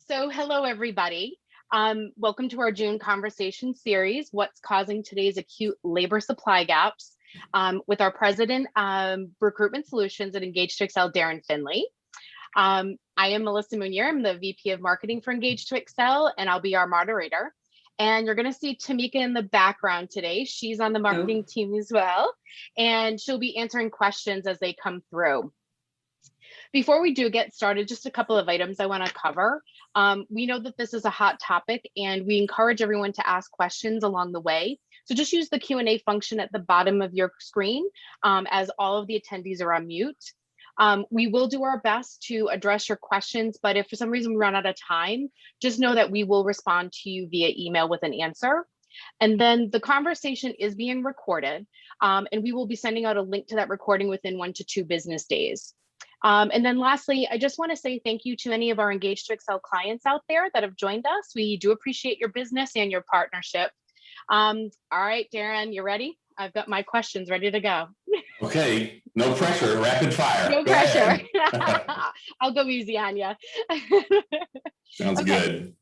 So hello, everybody. Welcome to our June conversation series, What's Causing Today's Acute Labor Supply Gaps, with our president, Recruitment Solutions at Engage to Excel, Darren Findley. I am Melissa Munier. I'm the VP of Marketing for Engage to Excel, and I'll be our moderator. And you're going to see Tamika in the background today. She's on the marketing team as well, and she'll be answering questions as they come through. Before we do get started, just a couple of items I want to cover. We know that this is a hot topic and we encourage everyone to ask questions along the way. So just use the Q&A function at the bottom of your screen as all of the attendees are on mute. We will do our best to address your questions, but if for some reason we run out of time, just know that we will respond to you via email with an answer. And then the conversation is being recorded, and we will be sending out a link to that recording within 1 to 2 business days. And then lastly, I just want to say thank you to any of our Engage to Excel clients out there that have joined us. We do appreciate your business and your partnership. All right, Darren, you ready? I've got my questions ready to go. Okay, no pressure, rapid fire. No pressure. I'll go easy on you. Sounds good.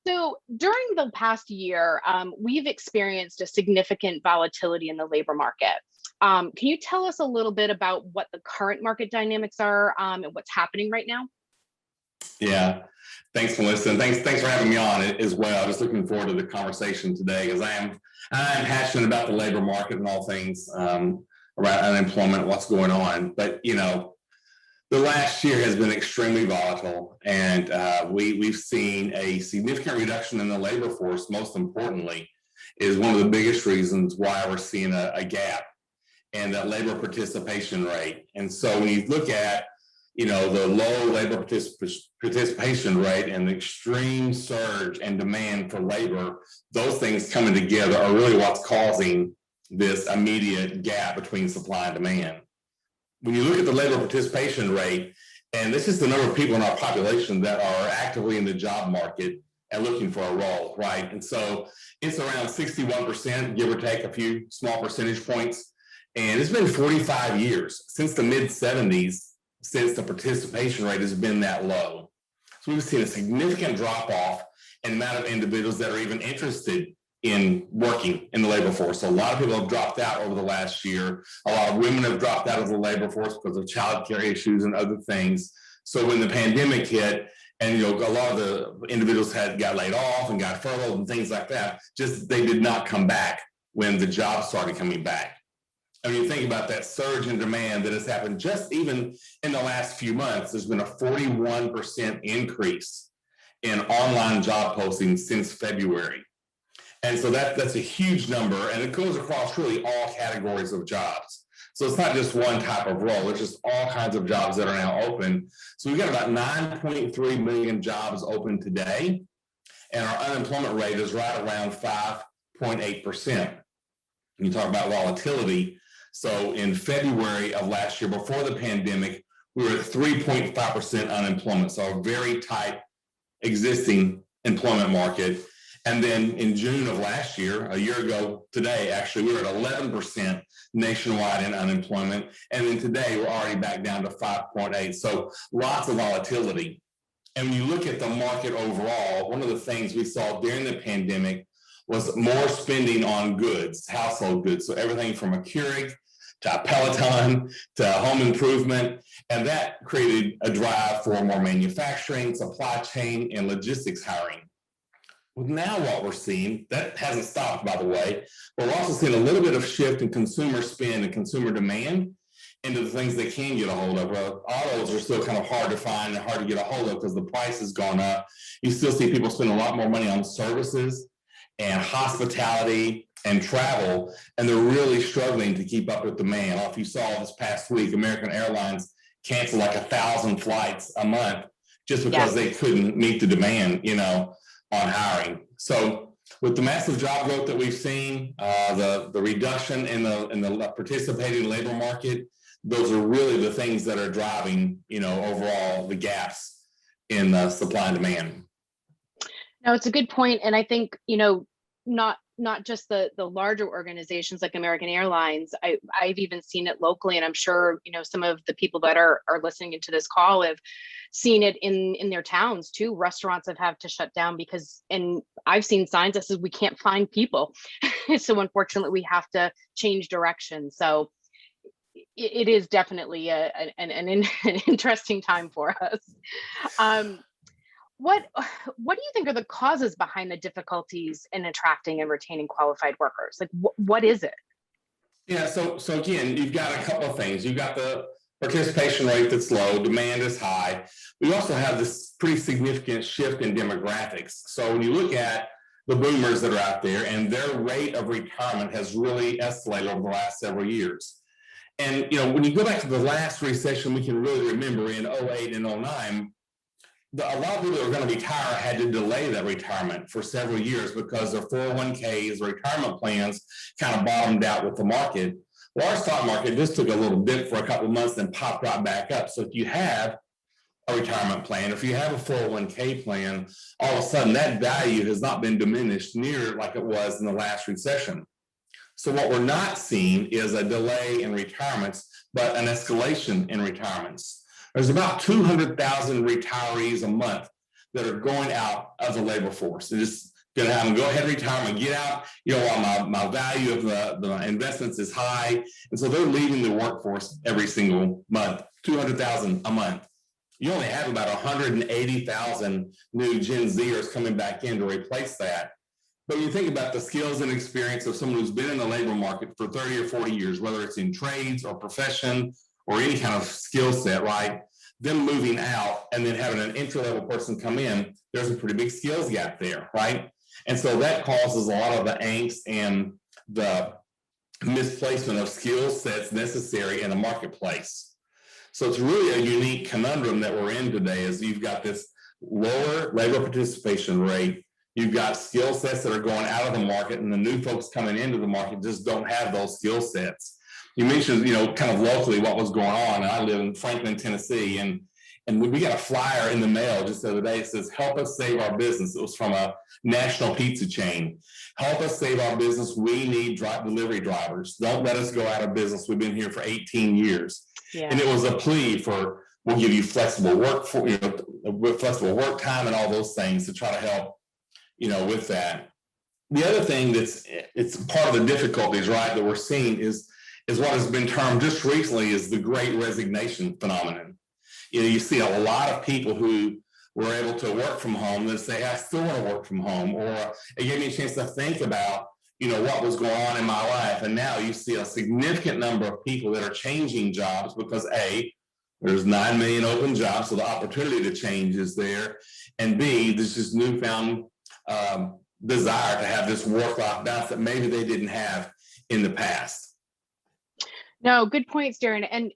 So during the past year, we've experienced a significant volatility in the labor market. Can you tell us a little bit about what the current market dynamics are and what's happening right now? Yeah, thanks, Melissa, and thanks for having me on as well. Just looking forward to the conversation today because I'm passionate about the labor market and all things around unemployment, what's going on. But you know, the last year has been extremely volatile, and we've seen a significant reduction in the labor force. Most importantly, is one of the biggest reasons why we're seeing a gap and that labor participation rate. And so when you look at, you know, the low labor participation rate and the extreme surge and demand for labor, those things coming together are really what's causing this immediate gap between supply and demand. When you look at the labor participation rate, and this is the number of people in our population that are actively in the job market and looking for a role, right? And so it's around 61%, give or take a few small percentage points. And it's been 45 years since the mid-70s since the participation rate has been that low. So we've seen a significant drop off in the amount of individuals that are even interested in working in the labor force. So a lot of people have dropped out over the last year. A lot of women have dropped out of the labor force because of childcare issues and other things. So when the pandemic hit, and you know, a lot of the individuals got laid off and got furloughed and things like that, just they did not come back when the jobs started coming back. I mean, you think about that surge in demand that has happened just even in the last few months. There's been a 41% increase in online job postings since February. And so that's a huge number, and it goes across really all categories of jobs. So it's not just one type of role, it's just all kinds of jobs that are now open. So we've got about 9.3 million jobs open today, and our unemployment rate is right around 5.8%. You talk about volatility. So in February of last year, before the pandemic, we were at 3.5% unemployment. So a very tight existing employment market. And then in June of last year, a year ago today, actually, we were at 11% nationwide in unemployment. And then today, we're already back down to 5.8. So lots of volatility. And when you look at the market overall, one of the things we saw during the pandemic was more spending on goods, household goods. So everything from a Keurig to a Peloton to home improvement. And that created a drive for more manufacturing, supply chain, and logistics hiring. Well, now what we're seeing, that hasn't stopped, by the way, but we're also seeing a little bit of shift in consumer spend and consumer demand into the things they can get a hold of. Well, autos are still kind of hard to find and hard to get a hold of because the price has gone up. You still see people spend a lot more money on services and hospitality and travel, and they're really struggling to keep up with demand. I don't know if you saw this past week, American Airlines canceled like 1,000 flights a month just because they couldn't meet the demand, you know, on hiring. So with the massive job growth that we've seen, the reduction in the participating labor market, those are really the things that are driving, you know, overall the gaps in supply and demand. No, it's a good point. And I think, you know, not not just the larger organizations like American Airlines. I've even seen it locally, and I'm sure some of the people that are listening into this call have seen it in their towns too. Restaurants have had to shut down because, and I've seen signs that says we can't find people. So unfortunately, we have to change direction. So it is definitely an interesting time for us. What do you think are the causes behind the difficulties in attracting and retaining qualified workers? Like, what is it? Yeah, so again, you've got a couple of things. You've got the participation rate that's low, demand is high. We also have this pretty significant shift in demographics. So when you look at the boomers that are out there, and their rate of retirement has really escalated over the last several years. And when you go back to the last recession, we can really remember in 08 and 09, a lot of people that were going to retire had to delay that retirement for several years because their 401ks, retirement plans kind of bottomed out with the market. Well, our stock market just took a little dip for a couple of months, then popped right back up. So if you have a retirement plan, if you have a 401k plan, all of a sudden that value has not been diminished near like it was in the last recession. So what we're not seeing is a delay in retirements, but an escalation in retirements. There's about 200,000 retirees a month that are going out of the labor force. They're just going to have them go ahead and retire and get out, while my value of the investments is high. And so they're leaving the workforce every single month, 200,000 a month. You only have about 180,000 new Gen Zers coming back in to replace that. But you think about the skills and experience of someone who's been in the labor market for 30 or 40 years, whether it's in trades or profession or any kind of skill set, right? Them moving out and then having an entry-level person come in, there's a pretty big skills gap there, right? And so that causes a lot of the angst and the misplacement of skill sets necessary in the marketplace. So it's really a unique conundrum that we're in today, is you've got this lower labor participation rate, you've got skill sets that are going out of the market, and the new folks coming into the market just don't have those skill sets. You mentioned, kind of locally what was going on. And I live in Franklin, Tennessee, and we got a flyer in the mail just the other day. It says, "Help us save our business." It was from a national pizza chain. "Help us save our business. We need delivery drivers. Don't let us go out of business. We've been here for 18 years. Yeah. And it was a plea for, we'll give you flexible work for, flexible work time and all those things to try to help, with that. The other thing it's part of the difficulties, right, that we're seeing is what has been termed just recently as the Great Resignation phenomenon. You see a lot of people who were able to work from home that say, "I still want to work from home," or "It gave me a chance to think about, what was going on in my life." And now you see a significant number of people that are changing jobs because A, there's 9 million open jobs, so the opportunity to change is there. And B, there's this newfound desire to have this work-life balance that maybe they didn't have in the past. No, good points, Darren. And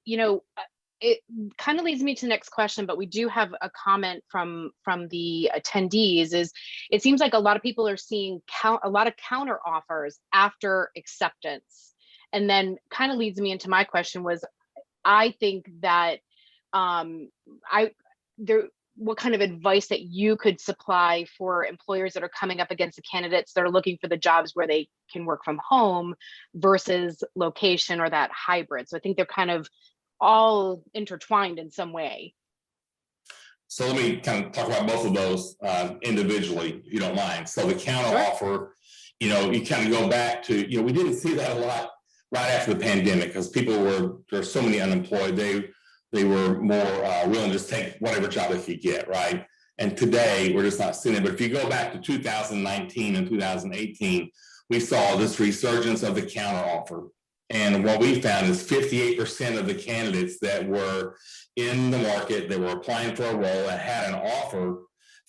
it kind of leads me to the next question, but we do have a comment from the attendees. Is it seems like a lot of people are seeing a lot of counter offers after acceptance, and then kind of leads me into my question was, I think that what kind of advice that you could supply for employers that are coming up against the candidates that are looking for the jobs where they can work from home versus location or that hybrid. So I think they're kind of all intertwined in some way. So let me kind of talk about both of those individually, if you don't mind. So the counter offer, you kind of go back to, we didn't see that a lot right after the pandemic because there's so many unemployed. They were more willing to just take whatever job they could get, right? And today, we're just not seeing it. But if you go back to 2019 and 2018, we saw this resurgence of the counteroffer. And what we found is 58% of the candidates that were in the market, that were applying for a role and had an offer,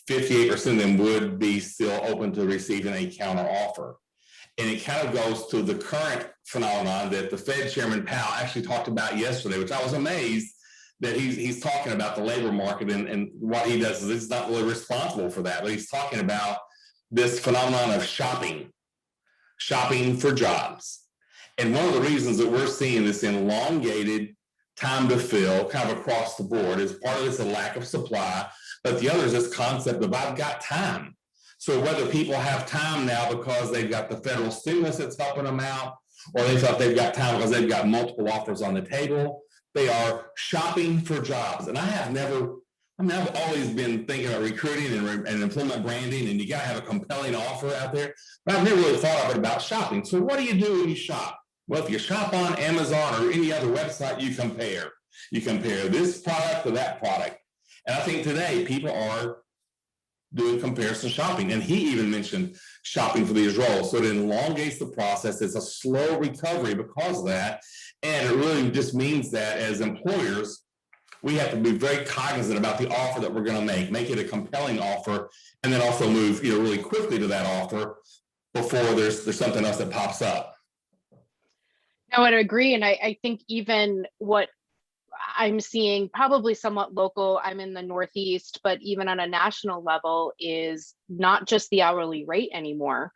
58% of them would be still open to receiving a counteroffer. And it kind of goes to the current phenomenon that the Fed Chairman Powell actually talked about yesterday, which I was amazed that he's talking about the labor market, and what he does is he's not really responsible for that, but he's talking about this phenomenon of shopping for jobs. And one of the reasons that we're seeing this elongated time to fill kind of across the board is part of this a lack of supply, but the other is this concept of I've got time. So whether people have time now because they've got the federal stimulus that's helping them out, or they thought they've got time because they've got multiple offers on the table, they are shopping for jobs. And I've always been thinking about recruiting and employment branding, and you got to have a compelling offer out there. But I've never really thought of it about shopping. So what do you do when you shop? Well, if you shop on Amazon or any other website, you compare. You compare this product to that product. And I think today people are doing comparison shopping. And he even mentioned shopping for these roles. So it elongates the process. It's a slow recovery because of that. And it really just means that as employers, we have to be very cognizant about the offer that we're going to make it a compelling offer, and then also move really quickly to that offer before there's something else that pops up. No, I would agree. And I think even what I'm seeing probably somewhat local, I'm in the Northeast, but even on a national level, is not just the hourly rate anymore.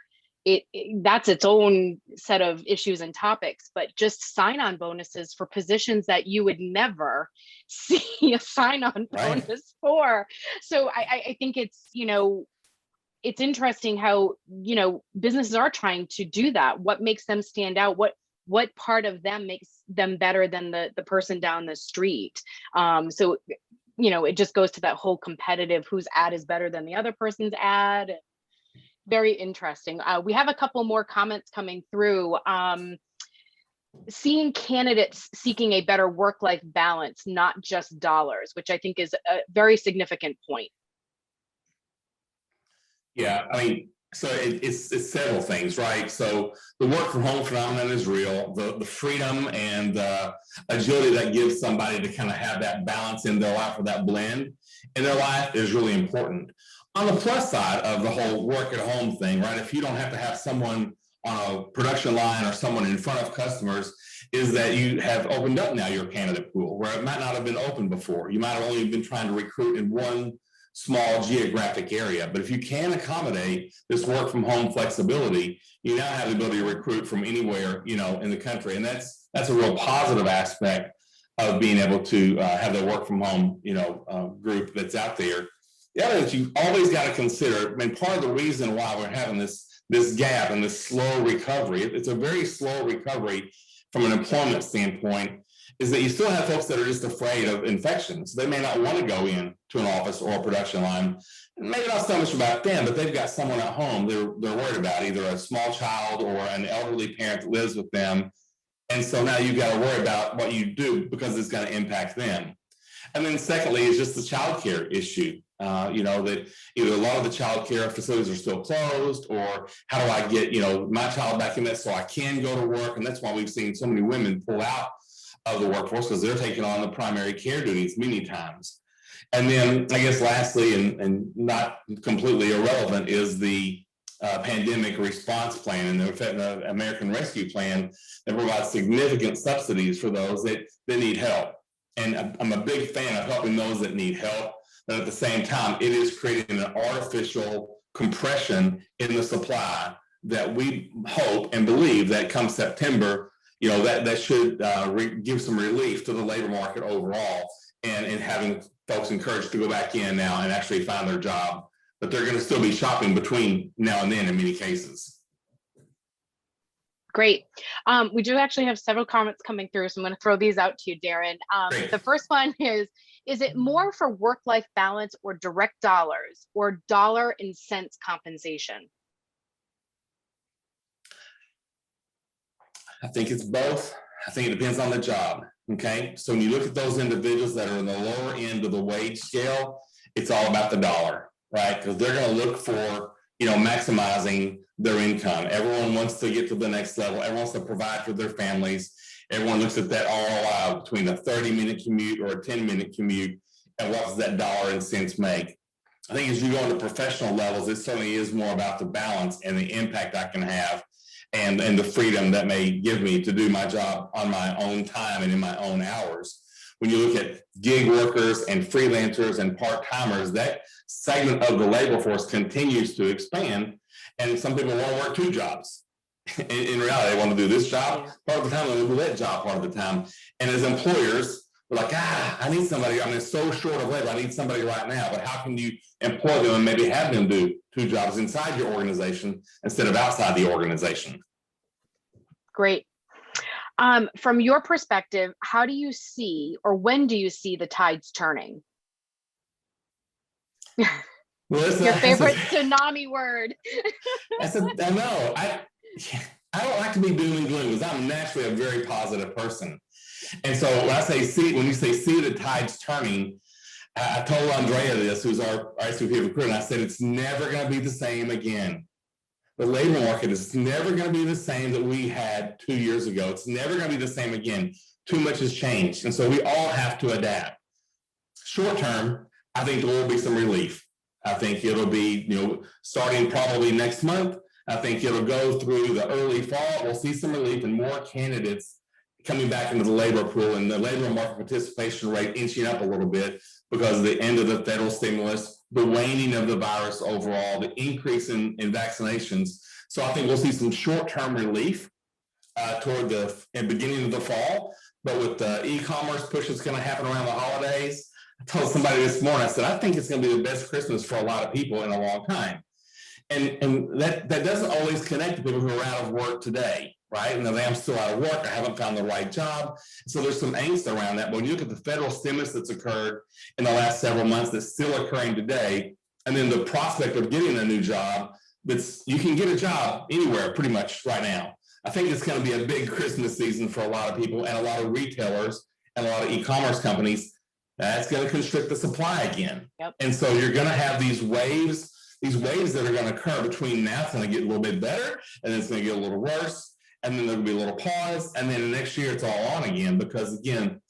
That's its own set of issues and topics, but just sign-on bonuses for positions that you would never see a sign-on bonus for. So I think it's, it's interesting how, businesses are trying to do that. What makes them stand out? What part of them makes them better than the person down the street? So, it just goes to that whole competitive, whose ad is better than the other person's ad. Very interesting. We have a couple more comments coming through. Seeing candidates seeking a better work-life balance, not just dollars, which I think is a very significant point. Yeah, I mean, so it's several things, right? So the work from home phenomenon is real. The freedom and the agility that gives somebody to kind of have that balance in their life, or that blend in their life, is really important. On the plus side of the whole work at home thing, right? If you don't have to have someone on a production line or someone in front of customers, is that you have opened up now your candidate pool where it might not have been open before. You might have only been trying to recruit in one small geographic area. But if you can accommodate this work from home flexibility, you now have the ability to recruit from anywhere, in the country. And that's a real positive aspect of being able to have the work from home, group that's out there. The other that you always got to consider, part of the reason why we're having this gap and this slow recovery, it's a very slow recovery from an employment standpoint, is that you still have folks that are just afraid of infections. They may not want to go in to an office or a production line. Maybe not so much about them, but they've got someone at home they're worried about, either a small child or an elderly parent that lives with them. And so now you've got to worry about what you do because it's going to impact them. And then secondly is just the child care issue. That either a lot of the child care facilities are still closed, or how do I get, my child back in that so I can go to work? And that's why we've seen so many women pull out of the workforce, because they're taking on the primary care duties many times. And then I guess lastly, and not completely irrelevant, is the pandemic response plan and the American Rescue Plan that provides significant subsidies for those that need help. And I'm a big fan of helping those that need help, but at the same time, it is creating an artificial compression in the supply that we hope and believe that come September, that should give some relief to the labor market overall, and having folks encouraged to go back in now and actually find their job. But they're going to still be shopping between now and then in many cases. Great. We do actually have several comments coming through, so I'm going to throw these out to you, Darren. The first one is it more for work-life balance or direct dollars, or dollar and cents compensation? I think it's both. I think it depends on the job. Okay. So when you look at those individuals that are in the lower end of the wage scale, it's all about the dollar, right? Because they're going to look for, maximizing their income. Everyone wants to get to the next level. Everyone wants to provide for their families. Everyone looks at that ROI between a 30-minute commute or a 10-minute commute, and what does that dollar and cents make? I think as you go into professional levels, it certainly is more about the balance and the impact I can have, and the freedom that may give me to do my job on my own time and in my own hours. When you look at gig workers and freelancers and part-timers, that segment of the labor force continues to expand, and some people want to work two jobs. In reality, they want to do this job part of the time, they want to do that job part of the time. And as employers, We're like, I need somebody. I mean, it's so short of labor. I need somebody right now. But how can you employ them and maybe have them do 2 jobs inside your organization instead of outside the organization? Great. From your perspective, how do you see, or when do you see the tides turning? Well, Your favorite tsunami word. I know. I don't like to be doom and gloom because I'm naturally a very positive person. And so when I say when you say see the tides turning, I told Andrea this, who's our SVP of recruiting. I said it's never going to be the same again. The labor market is never going to be the same that we had 2 years ago. It's never going to be the same again. Too much has changed, and so we all have to adapt. Short term, I think there will be some relief. I think it'll be, starting probably next month. I think it'll go through the early fall. We'll see some relief and more candidates coming back into the labor pool, and the labor market participation rate inching up a little bit because of the end of the federal stimulus, the waning of the virus overall, the increase in vaccinations. So I think we'll see some short-term relief toward the beginning of the fall. But with the e-commerce push that's going to happen around the holidays, I told somebody this morning, I said, I think it's going to be the best Christmas for a lot of people in a long time. And that doesn't always connect to people who are out of work today, right? And I'm still out of work. I haven't found the right job. So there's some angst around that. But when you look at the federal stimulus that's occurred in the last several months, that's still occurring today, and then the prospect of getting a new job, you can get a job anywhere pretty much right now. I think it's going to be a big Christmas season for a lot of people and a lot of retailers and a lot of e-commerce companies. That's going to constrict the supply again. Yep. And so you're going to have these waves that are going to occur between now. It's going to get a little bit better, and then it's going to get a little worse, and then there'll be a little pause, and then the next year it's all on again, because again,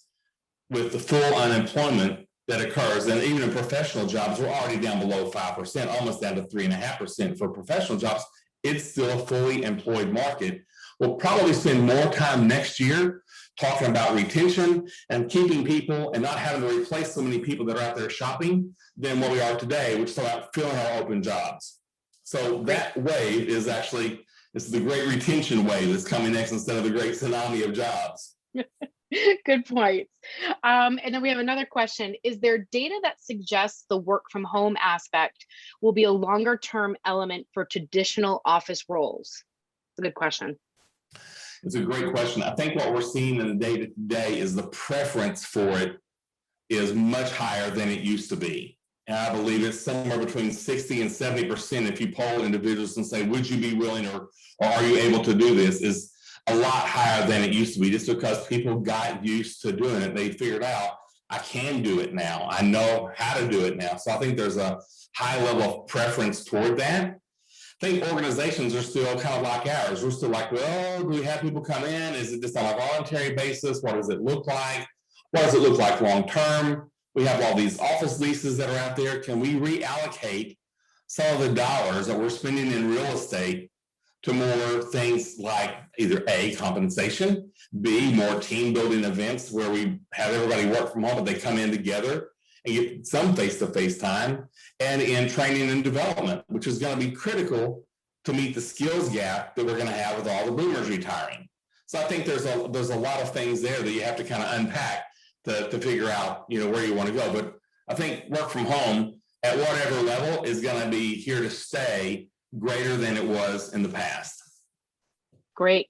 with the full unemployment that occurs, and even in professional jobs, we're already down below 5%, almost down to 3.5% for professional jobs. It's still a fully employed market. We'll probably spend more time next year talking about retention and keeping people and not having to replace so many people that are out there shopping than what we are today, which is about filling our open jobs. So that wave is actually, this is the great retention wave that's coming next instead of the great tsunami of jobs. Good point. And then we have another question. Is there data that suggests the work from home aspect will be a longer term element for traditional office roles? It's a good question. It's a great question. I think what we're seeing in the data today is the preference for it is much higher than it used to be. And I believe it's somewhere between 60 and 70% if you poll individuals and say, would you be willing or are you able to do this, is a lot higher than it used to be, just because people got used to doing it. They figured out, I can do it now. I know how to do it now. So I think there's a high level of preference toward that. I think organizations are still kind of like ours. We're still like, well, do we have people come in? Is it just on a voluntary basis? What does it look like? What does it look like long term? We have all these office leases that are out there. Can we reallocate some of the dollars that we're spending in real estate to more things like either A, compensation, B, more team building events where we have everybody work from home, but they come in together and get some face-to-face time, and in training and development, which is going to be critical to meet the skills gap that we're going to have with all the boomers retiring. So I think there's a lot of things there that you have to kind of unpack to figure out, where you want to go. But I think work from home at whatever level is going to be here to stay, greater than it was in the past. Great.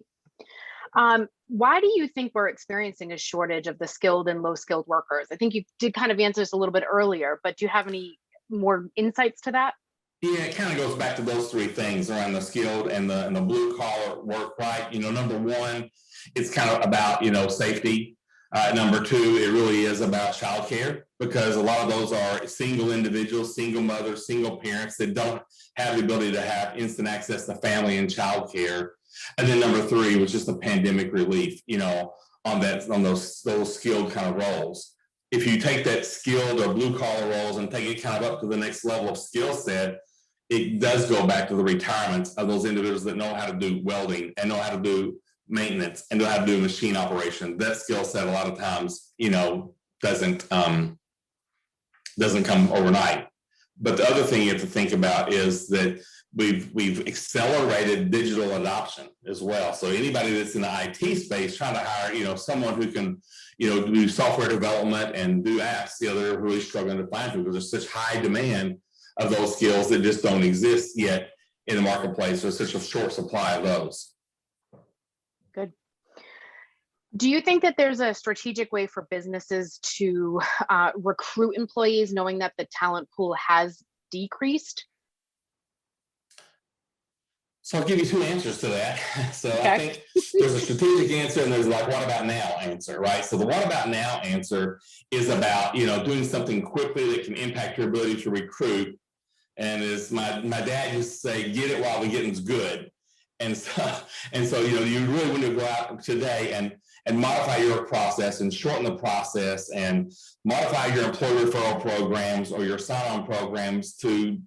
Why do you think we're experiencing a shortage of the skilled and low skilled workers? I think you did kind of answer this a little bit earlier, but do you have any more insights to that? Yeah, it kind of goes back to those three things around the skilled and the blue collar work, right? Number one, it's kind of about, safety. Number two, it really is about childcare, because a lot of those are single individuals, single mothers, single parents that don't have the ability to have instant access to family and childcare. And then number three was just the pandemic relief, on those skilled kind of roles. If you take that skilled or blue collar roles and take it kind of up to the next level of skill set, it does go back to the retirements of those individuals that know how to do welding and know how to do maintenance and know how to do machine operation. That skill set a lot of times, doesn't come overnight. But the other thing you have to think about is that we've accelerated digital adoption as well. So anybody that's in the IT space trying to hire, someone who can, do software development and do apps, they're really struggling to find people because there's such high demand of those skills that just don't exist yet in the marketplace. There's such a short supply of those. Good. Do you think that there's a strategic way for businesses to recruit employees knowing that the talent pool has decreased? So I'll give you two answers to that. So Okay. I think there's a strategic answer and there's like, what about now answer, right? So the what about now answer is about, doing something quickly that can impact your ability to recruit. And as my dad used to say, get it while the getting's good. And so, you really want to go out today and modify your process and shorten the process and modify your employee referral programs or your sign-on programs to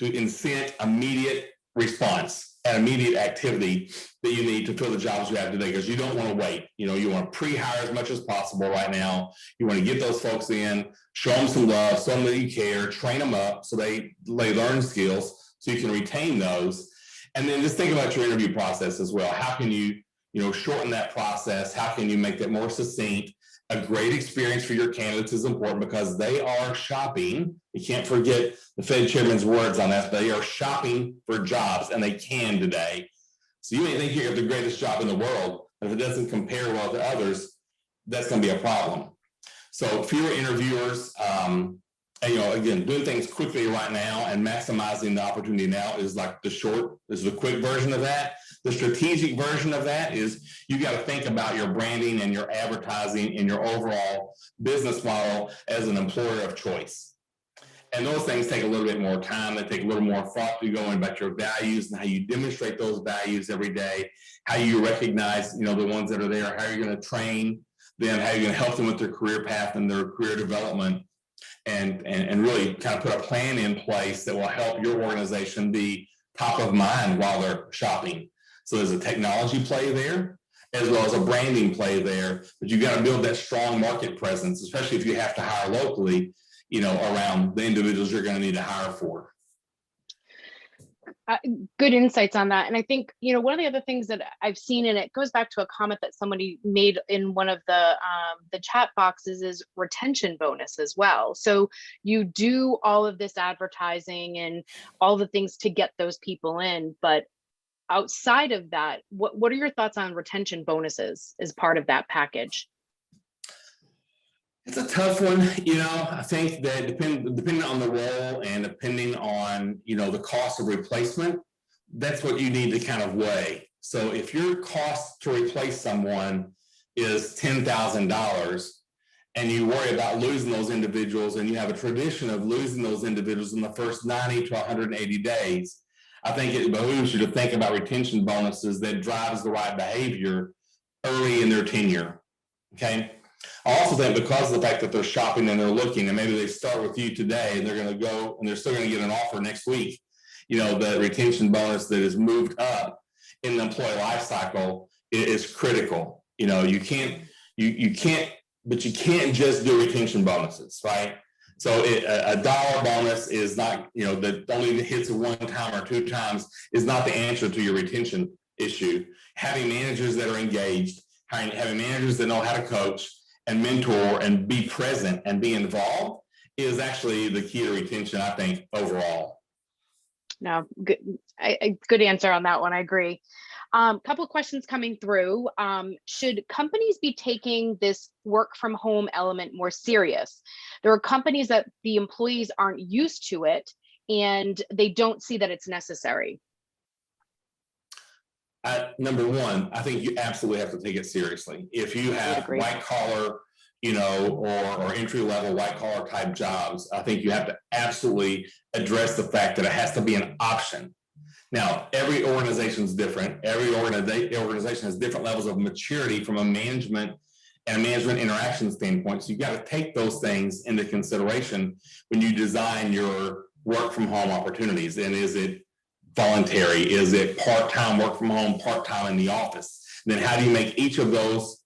incent immediate response and immediate activity that you need to fill the jobs you have today, because you don't want to wait. You want to pre-hire as much as possible right now. You want to get those folks in, show them some love, show them that you care, train them up so they learn skills so you can retain those. And then just think about your interview process as well. How can you, shorten that process? How can you make that more succinct? A great experience for your candidates is important because they are shopping. You can't forget the Fed chairman's words on that. They are shopping for jobs, and they can today. So you may think you have the greatest job in the world, but if it doesn't compare well to others, that's going to be a problem. So fewer interviewers, and again, doing things quickly right now and maximizing the opportunity now is like the quick version of that. The strategic version of that is you got to think about your branding and your advertising and your overall business model as an employer of choice. And those things take a little bit more time. They take a little more thought to going about your values and how you demonstrate those values every day, how you recognize, the ones that are there, how you're going to train them, how you're going to help them with their career path and their career development, and really kind of put a plan in place that will help your organization be top of mind while they're shopping. So there's a technology play there, as well as a branding play there, but you got to build that strong market presence, especially if you have to hire locally, around the individuals you're going to need to hire for. Good insights on that. And I think, one of the other things that I've seen, and it goes back to a comment that somebody made in one of the chat boxes, is retention bonus as well. So you do all of this advertising and all the things to get those people in, but outside of that, what are your thoughts on retention bonuses as part of that package? It's a tough one. I think that depending on the role and depending on, the cost of replacement, that's what you need to kind of weigh. So if your cost to replace someone is $10,000 and you worry about losing those individuals and you have a tradition of losing those individuals in the first 90 to 180 days, I think it behooves you to think about retention bonuses that drives the right behavior early in their tenure. Okay. I also think because of the fact that they're shopping and they're looking, and maybe they start with you today and they're going to go and they're still going to get an offer next week, the retention bonus that is moved up in the employee life cycle is critical. You can't just do retention bonuses, right? So a dollar bonus is not, that only hits it one time or two times is not the answer to your retention issue. Having managers that are engaged, having managers that know how to coach and mentor and be present and be involved is actually the key to retention, I think, overall. No, good, good answer on that one. I agree. Couple of questions coming through. Should companies be taking this work from home element more serious? There are companies that the employees aren't used to it and they don't see that it's necessary. Number one, I think you absolutely have to take it seriously. If you have white collar, or entry level white collar type jobs, I think you have to absolutely address the fact that it has to be an option. Now, every organization is different. Every organization has different levels of maturity from a management and a management interaction standpoint. So you got to take those things into consideration when you design your work from home opportunities. And is it voluntary? Is it part-time work from home, part-time in the office? And then how do you make each of those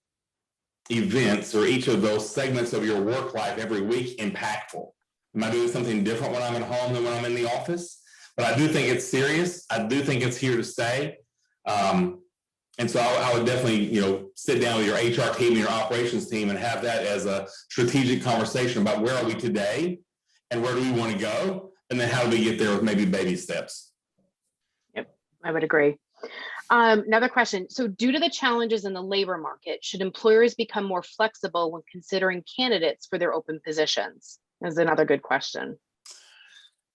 events or each of those segments of your work life every week impactful? Am I doing something different when I'm at home than when I'm in the office? But I do think it's serious. I do think it's here to stay. And so I would definitely, sit down with your HR team and your operations team and have that as a strategic conversation about where are we today and where do we want to go? And then how do we get there with maybe baby steps? Yep, I would agree. Another question. So due to the challenges in the labor market, should employers become more flexible when considering candidates for their open positions? Is another good question.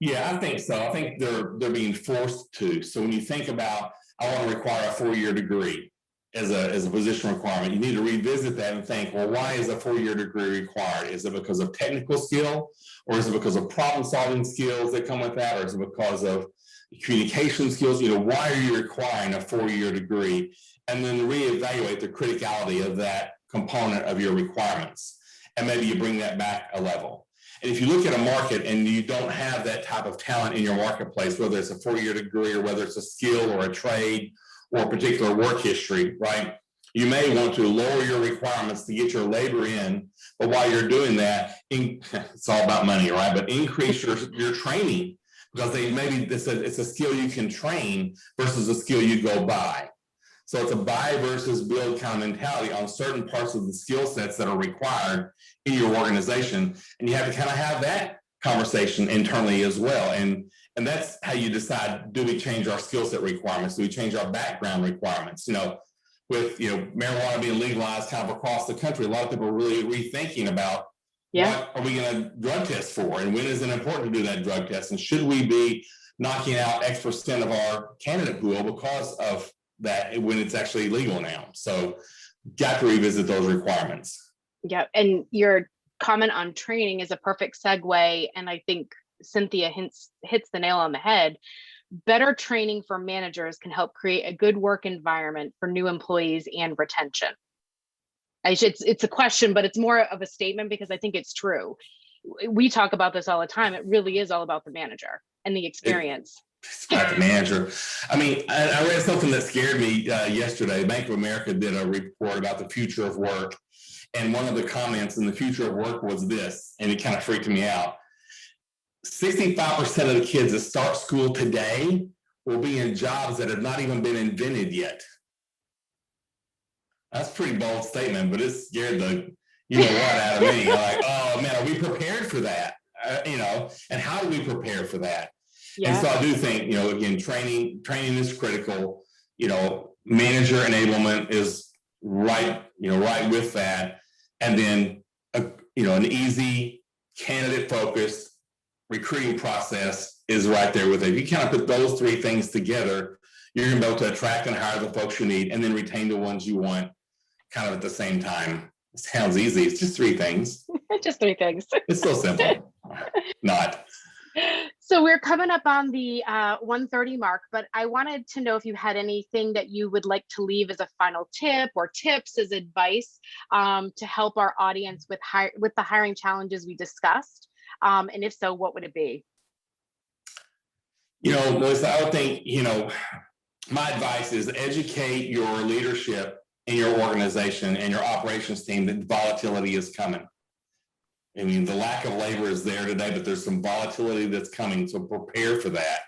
Yeah, I think so. I think they're being forced to. So when you think about, I want to require a 4-year degree as a position requirement, you need to revisit that and think, well, why is a 4-year degree required? Is it because of technical skill, or is it because of problem solving skills that come with that, or is it because of communication skills? Why are you requiring a 4-year degree? And then reevaluate the criticality of that component of your requirements, and maybe you bring that back a level. And if you look at a market and you don't have that type of talent in your marketplace, whether it's a 4-year degree or whether it's a skill or a trade or a particular work history, right? You may want to lower your requirements to get your labor in, but while you're doing that, it's all about money, right? But increase your training, because maybe it's a skill you can train versus a skill you go buy. So it's a buy versus build kind of mentality on certain parts of the skill sets that are required in your organization. And you have to kind of have that conversation internally as well. And that's how you decide, do we change our skill set requirements? Do we change our background requirements? With marijuana being legalized kind of across the country, a lot of people are really rethinking about what are we going to drug test for? And when is it important to do that drug test? And should we be knocking out X% of our candidate pool because of that when it's actually legal now? So got to revisit those requirements. Yeah, and your comment on training is a perfect segue, and I think Cynthia hits the nail on the head. Better training for managers can help create a good work environment for new employees and retention. It's a question, but it's more of a statement because I think it's true. We talk about this all the time. It really is all about the manager and the experience. It's about the manager. I mean, I read something that scared me yesterday. Bank of America did a report about the future of work. And one of the comments in the future of work was this, and it kind of freaked me out. 65% of the kids that start school today will be in jobs that have not even been invented yet. That's a pretty bold statement, but it scared the what out of me. I'm like, oh man, are we prepared for that? And how do we prepare for that? Yeah. And so I do think, again, training is critical. Manager enablement is right with that. And then, an easy candidate focused recruiting process is right there with it. If you kind of put those 3 things together, you're going to be able to attract and hire the folks you need and then retain the ones you want kind of at the same time. It sounds easy. It's just 3 things. Just 3 things. It's so simple. Not. So we're coming up on the 1:30 mark, but I wanted to know if you had anything that you would like to leave as a final tip or tips as advice to help our audience with the hiring challenges we discussed. And if so, what would it be? Melissa, I would think, my advice is educate your leadership in your organization and your operations team that volatility is coming. I mean, the lack of labor is there today, but there's some volatility that's coming, so prepare for that.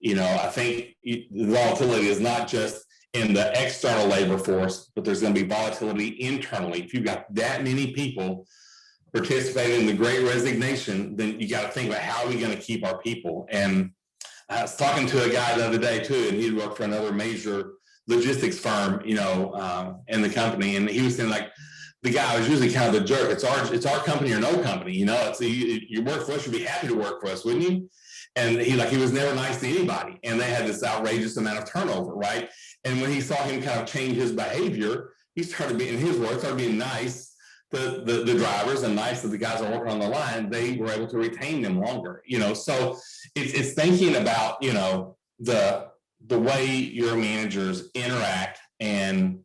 I think the volatility is not just in the external labor force, but there's going to be volatility internally. If you've got that many people participating in the Great Resignation, then you got to think about how are we going to keep our people. And I was talking to a guy the other day too, and he worked for another major logistics firm, in the company, and he was saying like, the guy was usually kind of the jerk. It's our company or no company. You work for us, you'd be happy to work for us, wouldn't you? And he was never nice to anybody. And they had this outrageous amount of turnover, right? And when he saw him kind of change his behavior, he started being, in his words, started being nice to the drivers and nice to the guys that are working on the line. They were able to retain them longer. So it's thinking about the way your managers interact and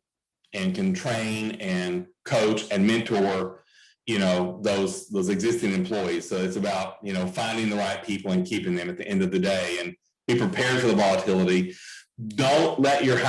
can train and coach and mentor, those existing employees. So it's about, finding the right people and keeping them at the end of the day, and be prepared for the volatility. Don't let your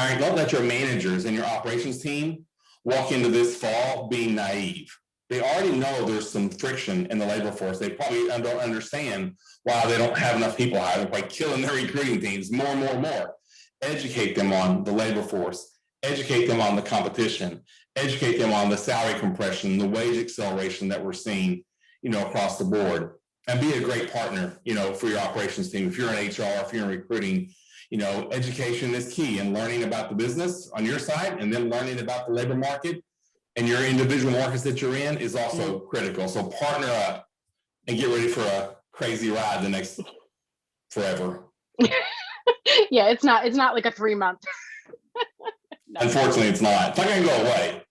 managers and your operations team walk into this fall being naive. They already know there's some friction in the labor force. They probably don't understand why they don't have enough people hired. They're probably killing their recruiting teams more and more and more. Educate them on the labor force, educate them on the competition, educate them on the salary compression, the wage acceleration that we're seeing, across the board, and be a great partner, for your operations team. If you're in HR, if you're in recruiting, education is key, and learning about the business on your side, and then learning about the labor market and your individual markets that you're in is also critical. So partner up and get ready for a crazy ride the next forever. Yeah, it's not like a 3-month. No. Unfortunately, it's not. It's not going to go away.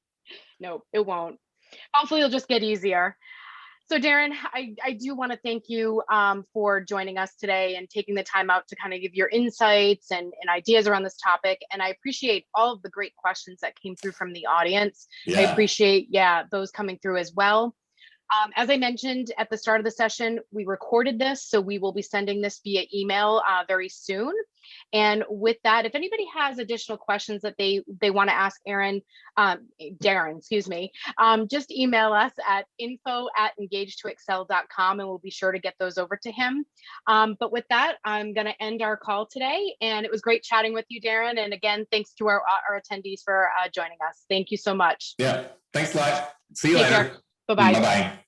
No, it won't. Hopefully it'll just get easier. So Darren, I do want to thank you for joining us today and taking the time out to kind of give your insights and ideas around this topic. And I appreciate all of the great questions that came through from the audience. Yeah. I appreciate, those coming through as well. As I mentioned at the start of the session, we recorded this, so we will be sending this via email very soon. And with that, if anybody has additional questions that they want to ask Darren, just email us at info@engage2excel.com, and we'll be sure to get those over to him. But with that, I'm going to end our call today, and it was great chatting with you, Darren. And again, thanks to our attendees for joining us. Thank you so much. Yeah, thanks a lot. See you later. Bye-bye. Bye-bye.